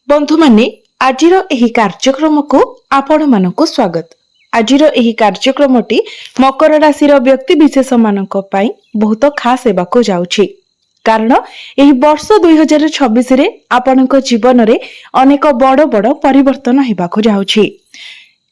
बंधु माने आजिर एही कार्यक्रम को आपण मानक स्वागत। आजिर एही कार्यक्रमटी मकर राशि व्यक्ति विशेष मानक पई बहुत खास हेबाको जाउछि, कारण एही वर्ष 2026 रे आपणक जीवन रे अनेक बड़ बड़ परिवर्तन हेबाको जाउछि।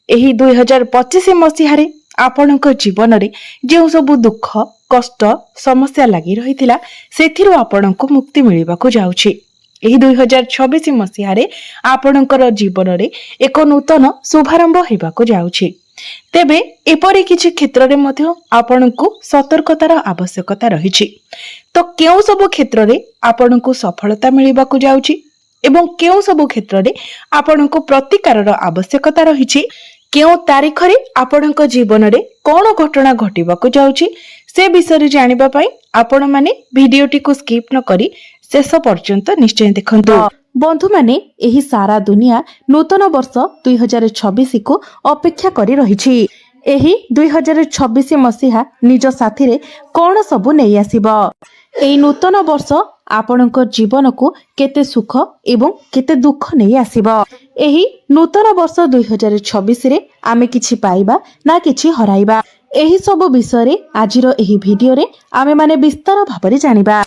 एही 2025 मसीह रे आपणक जीवन रे जे सब दुख कष्ट समस्या लगी रहितिला सेथिरु आपणक मुक्ति मिलिबाको जाउछि। एही 2026 मसीह रे आपणकर जीवन रे एक नूतन शुभारंभ हेबाको जाउछि। तेबे एपरि किछि क्षेत्र रे मध्य आपणकु सतर्कतार आवश्यकता रहिछि। तो केउ सब क्षेत्र रे आपणकु सफलता मिलिबाको जाउछि एवं केउ सब क्षेत्र रे आपणकु प्रतिकारर आवश्यकता रहिछि, केउ तारीख रे आपणक जीवन रे कोन घटना घटिबाको जाउछि से विषय जानिबा पई आपण माने भिडियोटी को स्किप न करी शेष पर्यंत निश्चय देखंतु। बंधु माने एही सारा दुनिया नूतन वर्ष 2026 को अपेक्षा करी रहिछि। एही 2026 मसीहा निज साथी रे कोन सब नै आसीबो। एही नूतन वर्ष आपणक जीवन को केते सुख एवं केते दुख नै आसीबो। एही नूतन वर्ष 2026 रे आमे किछि पाइबा ना किछि हराइबा, एही सब विषय रे आजिरो एही भिडियो रे आमे माने विस्तार भाबरे जानिबा।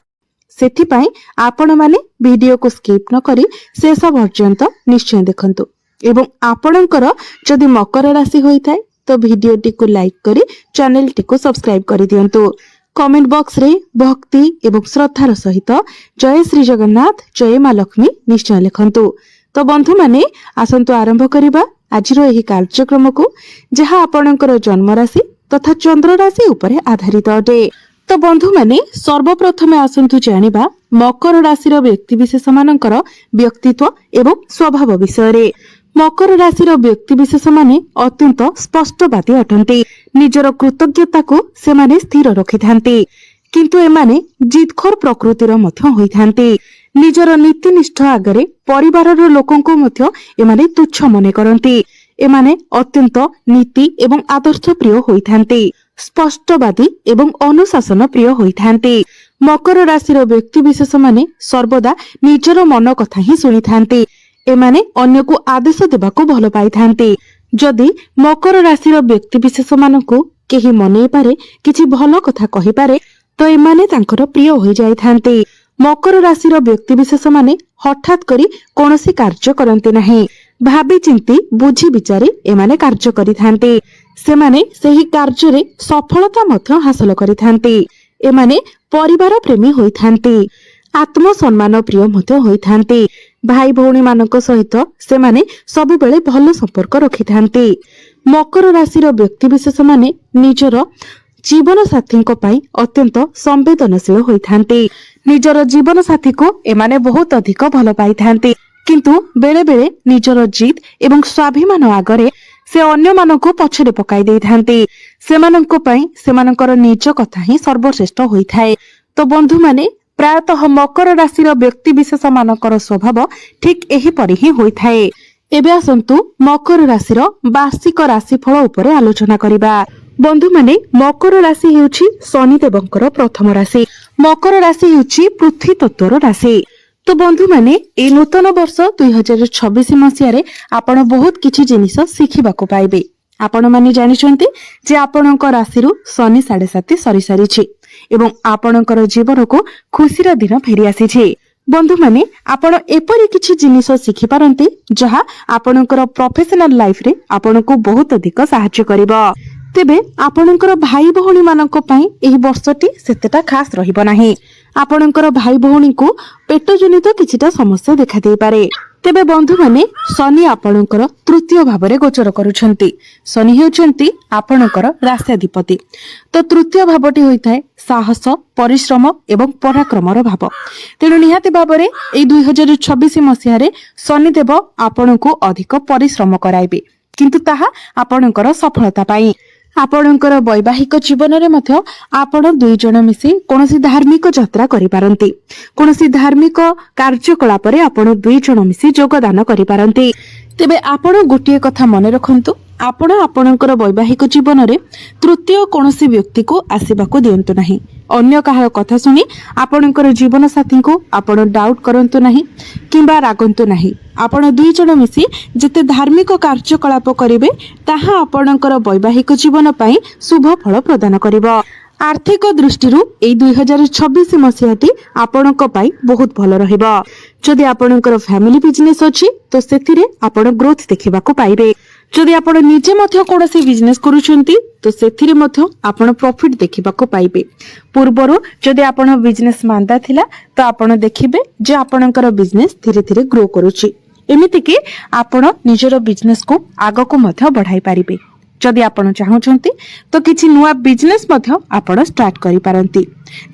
सेथिपाई आपण माने वीडियो को स्किप न करी शेष पर्यंत निश्चय देखंतु एवं आपणकर जदि मकर राशि होई थाए तो वीडियोटी को लाइक करी चैनल टी को सब्सक्राइब करी दियंतु। कमेंट बॉक्स रे भक्ति एवं श्रद्धार सहित जय श्री जगन्नाथ जय मां लक्ष्मी निश्चय लिखंतु। तो बंधु माने आसंतु आरंभ करिबा आजिरो एही कार्यक्रम को, जहा आपणकर जन्म राशि तथा चंद्र राशि उपरे आधारित अटे। तो बंधु माने सर्वप्रथमे आसंतु जानिबा मकर राशि व्यक्ति विशेष मानकर व्यक्तित्व एवं स्वभाव विषय रे। मकर राशि व्यक्ति विशेष माने अत्यंत स्पष्टवादी अटंती। निजर कृतज्ञता को सेमाने स्थिर रखिथांती, किंतु एमाने जिदखोर प्रकृतिर मध्य होइथांती। निजर नीतिनिष्ठ आगरे परिवारर लोकंको मध्य एमाने तुच्छ मने करंती। एमाने अत्यंत नीति एवं आदर्श प्रिय होइथांती, स्पष्टवादी एवं अनुशासन प्रिय होइथांती। मकर राशि व्यक्ति विशेष माने सर्वदा निजर मन कथा ही सुनिथांती। एमाने अन्य को आदेश देबाको भल पाइथांती। जदि मकर राशि व्यक्ति विशेष मानकु केही मनै पारे किछि भल कथा कहि पारे तो एमाने तांकर प्रिय होई जाइथांती। मकर राशि व्यक्ति विशेष माने हठात करी कोनोसी कार्य करंती नाही। भाबी चिंती बुझी विचारी एमाने कार्य करिथांती। सेमाने सेही कार्य रे सफलता मध्य हासिल करिथांती। एमाने परिवार प्रेमी होइथांती, आत्म सम्मान प्रिय मध्य होइथांती। भाई भौणी मानक सहित सेमाने सब बेले भल संपर्क रखिथांती। मकर राशि व्यक्ति विशेष माने निजर जीवन साथी पई अत्यंत संवेदनशील होइथांती। निजर जीवन साथी को एमाने बहुत अधिक भल पाइथांती, किंतु बेले बेले निजर जिद एवं स्वाभिमान आगरे से अन्य मानको पछरे पकाई देइथांती। सेमानंको पई सेमानकर निज कथा ही सर्वश्रेष्ठ होइथाए। तो बंधु माने प्रायतः मकर राशि व्यक्ति विशेष मानकर स्वभाव ठीक एही परि ही होइथाए। एबे आसंतु मकर राशि वार्षिक राशिफल उपरे आलोचना करिबा। बंधु माने मकर राशि हेउछि शनि देवंकर प्रथम राशि। मकर राशि हेउछि पृथ्वी तत्वर राशि। तो बंधु माने ए नूतन वर्ष 2026 मसीह रे आपण बहुत किछि जिनिस सिखिबाको पाइबे। आपण माने जानिछन्ती जे आपणक राशि रु शनि 7.5 सरी सारिछि एवं आपणकर जीवन को खुशीर दिन फेरी आसीछि। बंधु माने आपण एपरि किछि जिनिस सिखि पारंती जहा आपणकर प्रोफेशनल लाइफ रे आपणको बहुत अधिक सहायता करिवो। तेबे आपणकर भाई भौणी मानक पई एही वर्षटी सेतेटा खास रहिबो नाही। आपणकर भाई भौणी को पेट जनित किछिटा समस्या देखा देई पारे। तेबे बंधु माने शनि आपणकर तृतीय भावरे गोचर करूछंती। शनि हेउछंती आपणकर राष्ट्राधिपति। तो तृतीय भावटी होइथाय साहस परिश्रम एवं पराक्रमर भाव। तेणु निहाती भावरे एई 2026 मसीह रे शनि देव आपणको अधिक परिश्रम कराइबे, किंतु ताहा आपणकर सफलता पाई। आपणकर वैवाहिक जीवन रे मध्य आपण दुई जण मिसी कोनोसी धार्मिक यात्रा करि पारंती। कोनोसी धार्मिक कार्यकलाप रे आपण दुई जण मिसी योगदान करि पारंती। तेबे आपण गोटिए कथा मने रखंतु, आपण आपणकर वैवाहिक जीवन में तृतीय कौन व्यक्ति को आसवाक दिंतु ना। अन्य कहा कथा शुणी आपणकर जीवन साथी को आपण डाउट करंतु नहीं किंबा रागंतु नहीं। आपण दुई जन मिसी जिते धार्मिक कार्यकलाप करिवे ताहा आपणकर वैवाहिक जीवन पाई शुभ फल प्रदान करिवो। आर्थिक दृष्टि 2026 मसीहाटी आपणक पाई बहुत भल रहिबो। जदि आपणकर फैमिली बिजनेस अछि तो सेथिरे आपण ग्रोथ देखिबाको पाइबे। जदि आपण निजे मध्य कोनोसी बिजनेस करूछंती तो सेथिरे मध्य आपण प्रॉफिट देखिबाको पाइबे। पूर्वरो जदि आपण बिजनेस मांदा थिला तो आपण देखिबे जे आपणकर बिजनेस धीरे धीरे ग्रो करूछि। एमिति कि आपण निजरो बिजनेस को आगको मध्य बढ़ाई पारिबे। जदि आपण चाहुचंती तो किछि नुआ बिजनेस मध्य आपण स्टार्ट करि पारंती।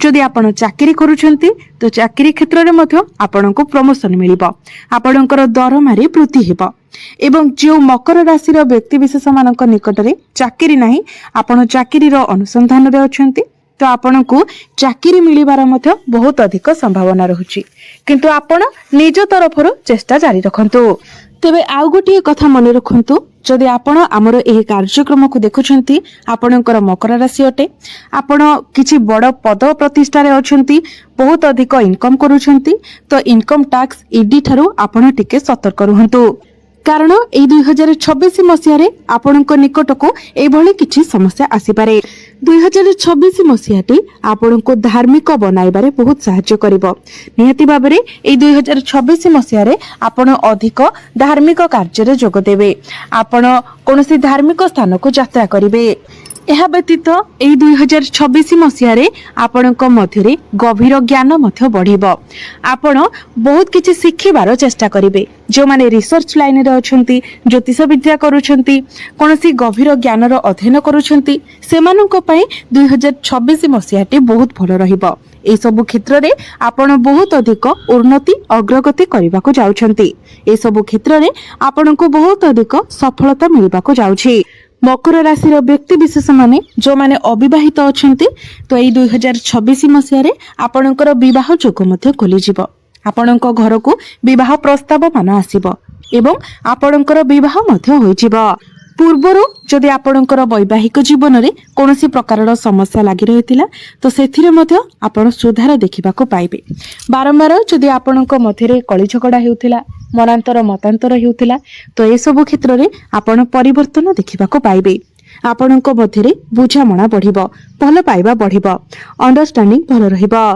जदि आपण चाकरी करूछंती तो चाकरी क्षेत्र रे मध्य आपणको प्रमोशन मिलिबो। आपणकर दरमारी वृद्धि हेबो। एवं जो मकर राशि रो व्यक्ति विशेष मानक निकट रे चाकरी नाही आपण चाकरी रो अनुसंधान रे अछंती तो आपणको चाकरी मिलिबार मध्य बहुत अधिक संभावना रहुची। किंतु आपण निज तरफरो चेष्टा जारी रखंतु। तेबे आउ गोटे कथा मन रखंतु, जदि आपण आमर एही कार्यक्रम को देखुछंती आपणकर मकर राशि अटे, आपण किछि बड़ पद प्रतिष्ठा रे अछंती, बहुत अधिक इनकम करूछंती तो इनकम टैक्स ईडी ठारू आपण टिके सतर्क रहंतु। कारण ए 2026 मसीह रे आपणक निकट को एभली किछि समस्या आसीपारे। 2026 मसीहाटी आपणको धार्मिक बनाइबारे बहुत सहायता करिवो। निहाती भाबरे ए 2026 मसीह रे आपण अधिक धार्मिक कार्य रे जोग देबे। आपण कोनोसी धार्मिक स्थान को यात्रा करिवे। एहा व्यतीत ए 2026 मसीह रे आपणक मध्यरे गभीर ज्ञान मध्य बढ़िबो। आपण बहुत किछि शिखिबार चेष्टा करिवे। जो माने रिसर्च लाइन रे अछंती, ज्योतिष विद्या करूछंती, कोनोसी गभीर ज्ञान रो अध्ययन करूछंती, सेमानक पई 2026 मसीहाटी बहुत भल रहिबो। ए सब क्षेत्र रे आपण बहुत अधिक उन्नति अग्रगति करबाको जाउछंती। ए सब क्षेत्र रे आपणको बहुत अधिक सफलता मिलबाको जाउछि। मकर राशि व्यक्ति विशेष माने जो माने अविवाहित अछंती तो ए 2026 मसीह रे आपणकर विवाह जोग मध्य खोली जिवो। आपणक घर को विवाह प्रस्ताव मान आसीबो एवं आपणकर विवाह मध्य होई जिवो। पूर्वरु जदि आपणकर वैवाहिक जीवन रे कोनोसी प्रकारर समस्या लागि रहितिला तो सेथिरे मध्य आपण सुधार देखिबाको पाइबे। बारंबार जदि आपणक मध्यरे कଳି झगड़ा हेउतिला, मनांतर मतांतर हेउतिला तो ए सब क्षेत्र रे आपण परिवर्तन देखिबाको पाइबे। आपणक मध्यरे बुझामणा बढ़िबो, भल पाइबा बढ़िबो, अंडरस्टैंडिंग भल रहिबो।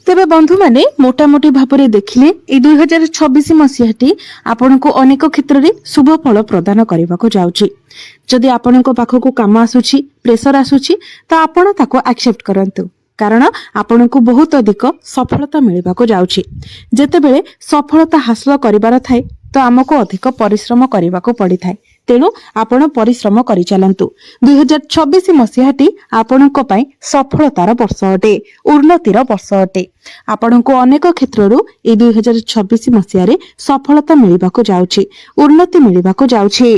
तेबे बंधु माने मोटामोटी भाबरे देखिले ए 2026 मसीहाटी आपनको अनेक क्षेत्र रे शुभ फल प्रदान करबाको जाउची। जदि आपनको पाखको काम आसुची, प्रेशर आसुची तो आपण ताको एक्सेप्ट करंतु। कारण आपनको बहुत अधिक सफलता मिलबाको जाउची। जेतेबेले सफलता हासिल करिबार थाए तो आमको अधिक परिश्रम करबाको पड़ी थाए। तेणु आपण परिश्रम करि चलंतु। 2026 मसीहाटी आपणको पई सफलतार वर्ष अटे, उन्नतिर वर्ष अटे। आपणको अनेक क्षेत्ररु ए 2026 मसीह रे सफलता मिलबाको जाउची, उन्नति मिलबाको जाउची।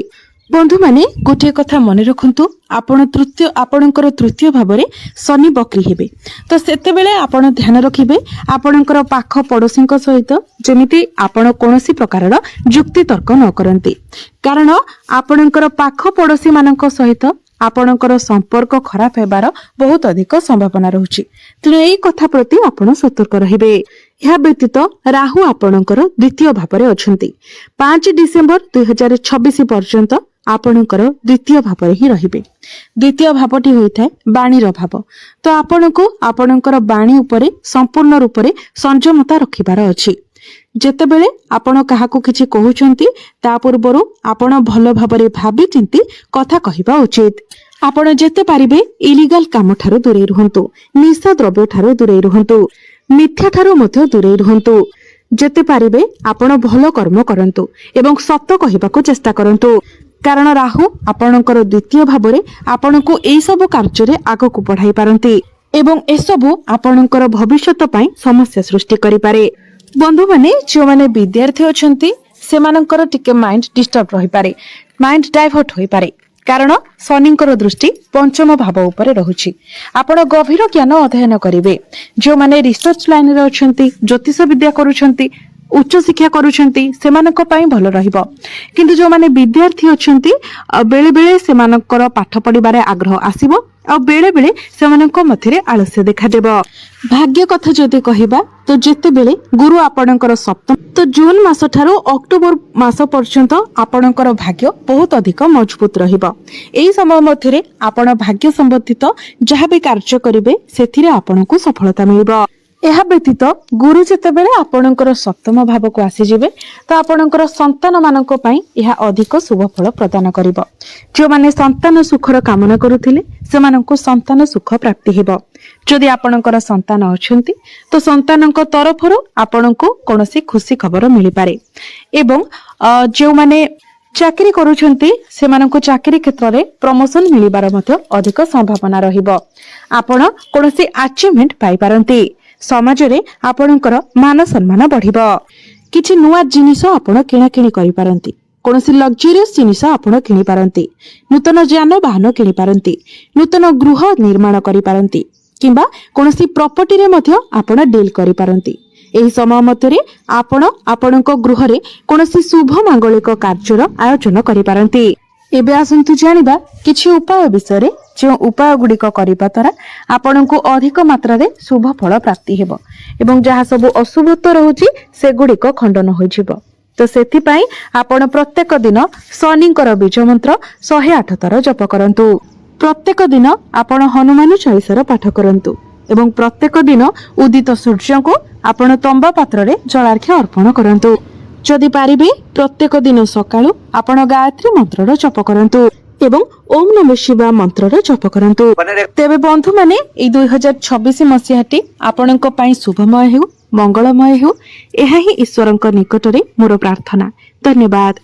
बंधु माने गोटे कथा मन रखंतु, आपणकर तृतीय भाबरे शनि बक्री हेबे तो सेते बेले आपण ध्यान रखिबे आपणकर पाख पड़ोसी सहित जेमिति आपण कोनोसी प्रकारर जुक्ति तर्क न करंती। कारण आपणकर पाख पड़ोसी मानक सहित आपणकर संपर्क खराब हेबार बहुत अधिक संभावना रहुची। तेणु एई कथा प्रति आपण सतर्क रहिबे। यह व्यतीत राहु आपणकर द्वितीय भाबरे अछंती। 5 डिसेंबर 2026 पर्यंत आपणकर द्वितीय भाबरे ही रहिबे। द्वितीय भावटी होइथाय बाणीर भाव। तो आपणको आपणकर बाणी उपरे संपूर्ण रूप रे संयमता रखिबार अछि। जेतेबेले आपण काहाको किछि कहउचंती ता पूर्वरु आपण भलो भाबरे भाबी चिंती कथा कहिबा उचित। आपण जेते पारिबे इलीगल काम ठारो दूरे रहंतु, निशा द्रव्य ठारो दूरे रहंतु, मिथ्या ठारो मध्य दूरे रहंतु। जेते पारिबे आपण भलो कर्म करंतु एवं सत्य कहिबाको चेष्टा करंतु। कारण राहु आपणकर द्वितीय भाबरे आपणको एई सब कार्य रे आगो को बढ़ाई पारंती एवं एसबु आपणकर भविष्यत पई समस्या सृष्टि करि पारे। बंधु माने जो माने विद्यार्थी अछंती सेमानकर टिके माइंड डिस्टर्ब रहि पारे, माइंड डाइवर्ट होई पारे। कारण शनिंकर दृष्टि पंचम भाव उपरे रहुछि। आपण गभीर ज्ञान अध्ययन करिवे। जो माने रिसर्च लाइन रे अछंती, ज्योतिष विद्या करूछंती उच्च शिक्षा करूछंती सेमानक पई भलो रहिबो किंतु जो माने विद्यार्थी अछंती बेले बेले सेमानकर पाठ पढिबारे आग्रह आसीबो आ बेले बेले सेमानक मथिरे आलस्य देखा देबो। भाग्य कथा जदि कहिबा तो जेते बेले गुरु आपणकर सप्तम तो जून मास ठारो अक्टोबर मास पर्यंत आपणकर भाग्य बहुत अधिक मजबूत रहिबो। एई समय मथिरे आपण भाग्य संबंधित जहाँ भी कार्य करिवे सेथिरे आपणको सफलता मिलिबो। ଏହା ବ୍ୟତୀତ ଗୁରୁ ଯେତେବେଳେ ଆପଣଙ୍କର ସପ୍ତମ ଭାବକୁ ଆସିଯିବେ ତ ଆପଣଙ୍କର ସନ୍ତାନ ମାନଙ୍କ ପାଇଁ ଏହା ଅଧିକ ଶୁଭ ଫଳ ପ୍ରଦାନ କରିବ। ଯେଉଁମାନେ ସନ୍ତାନ ସୁଖର କାମନା କରୁଥିଲେ ସେମାନଙ୍କୁ ସନ୍ତାନ ସୁଖ ପ୍ରାପ୍ତି ହେବ। ଯଦି ଆପଣଙ୍କର ସନ୍ତାନ ଅଛନ୍ତି ତ ସନ୍ତାନଙ୍କ ତରଫରୁ ଆପଣଙ୍କୁ କୌଣସି ଖୁସି ଖବର ମିଳିପାରେ ଏବଂ ଯେଉଁମାନେ ଚାକିରି କରୁଛନ୍ତି ସେମାନଙ୍କୁ ଚାକିରି କ୍ଷେତ୍ରରେ ପ୍ରମୋସନ ମିଳିବାର ମଧ୍ୟ ଅଧିକ ସମ୍ଭାବନା ରହିବ। ଆପଣ କୌଣସି ଆଚିଭମେଣ୍ଟ ପାଇପାରନ୍ତି। ସମାଜରେ ଆପଣଙ୍କର ମାନ ସମ୍ମାନ ବଢିବ। କିଛି ନୂଆ ଜିନିଷ ଆପଣ କିଣାକିଣି କରିପାରନ୍ତି। କୌଣସି ଲକ୍ଜରିୟସ୍ ଜିନିଷ ଆପଣ କିଣିପାରନ୍ତି। ନୂତନ ଯାନବାହନ କିଣିପାରନ୍ତି। ନୂତନ ଗୃହ ନିର୍ମାଣ କରିପାରନ୍ତି କିମ୍ବା କୌଣସି ପ୍ରପର୍ଟିରେ ମଧ୍ୟ ଆପଣ ଡିଲ୍ କରିପାରନ୍ତି। ଏହି ସମୟ ମଧ୍ୟରେ ଆପଣ ଆପଣଙ୍କ ଗୃହରେ କୌଣସି ଶୁଭ ମାଙ୍ଗଳିକ କାର୍ଯ୍ୟର ଆୟୋଜନ କରିପାରନ୍ତି। ଏବେ ଆସନ୍ତୁ ଜାଣିବା କିଛି ଉପାୟ ବିଷୟରେ ଯେଉଁ ଉପାୟ ଗୁଡିକ କରିବା ଦ୍ୱାରା ଆପଣଙ୍କୁ ଅଧିକ ମାତ୍ରାରେ ଶୁଭ ଫଳ ପ୍ରାପ୍ତି ହେବ ଏବଂ ଯାହା ସବୁ ଅଶୁଭତ୍ୱ ରହୁଛି ସେଗୁଡିକ ଖଣ୍ଡନ ହୋଇଯିବ। ତ ସେଥିପାଇଁ ଆପଣ ପ୍ରତ୍ୟେକ ଦିନ ଶନିଙ୍କର ବୀଜ ମନ୍ତ୍ର 108 ଥର ଜପ କରନ୍ତୁ। ପ୍ରତ୍ୟେକ ଦିନ ଆପଣ ହନୁମାନ ଚାଳିଶାର ପାଠ କରନ୍ତୁ ଏବଂ ପ୍ରତ୍ୟେକ ଦିନ ଉଦିତ ସୂର୍ଯ୍ୟଙ୍କୁ ଆପଣ ତମ୍ବା ପାତ୍ରରେ ଜଳାର୍ଘ୍ୟ ଅର୍ପଣ କରନ୍ତୁ। ଯଦି ପାରିବେ ପ୍ରତ୍ୟେକ ଦିନ ସକାଳୁ ଆପଣ ଗାୟତ୍ରୀ ମନ୍ତ୍ରର ଜପ କରନ୍ତୁ ଏବଂ ଓಂ ନମଃ ଶିବାୟ ମନ୍ତ୍ରର ଜପ କରନ୍ତୁ। ତେବେ ବନ୍ଧୁ ମାନେ ଏଇ 2026 ମସିହାଟି ଆପଣଙ୍କ ପାଇଁ ଶୁଭମୟ ହେଉ, ମଙ୍ଗଳମୟ ହେଉ, ଏହା ହିଁ ଈଶ୍ୱରଙ୍କ ନିକଟରେ ମୋର ପ୍ରାର୍ଥନା। ଧନ୍ୟବାଦ।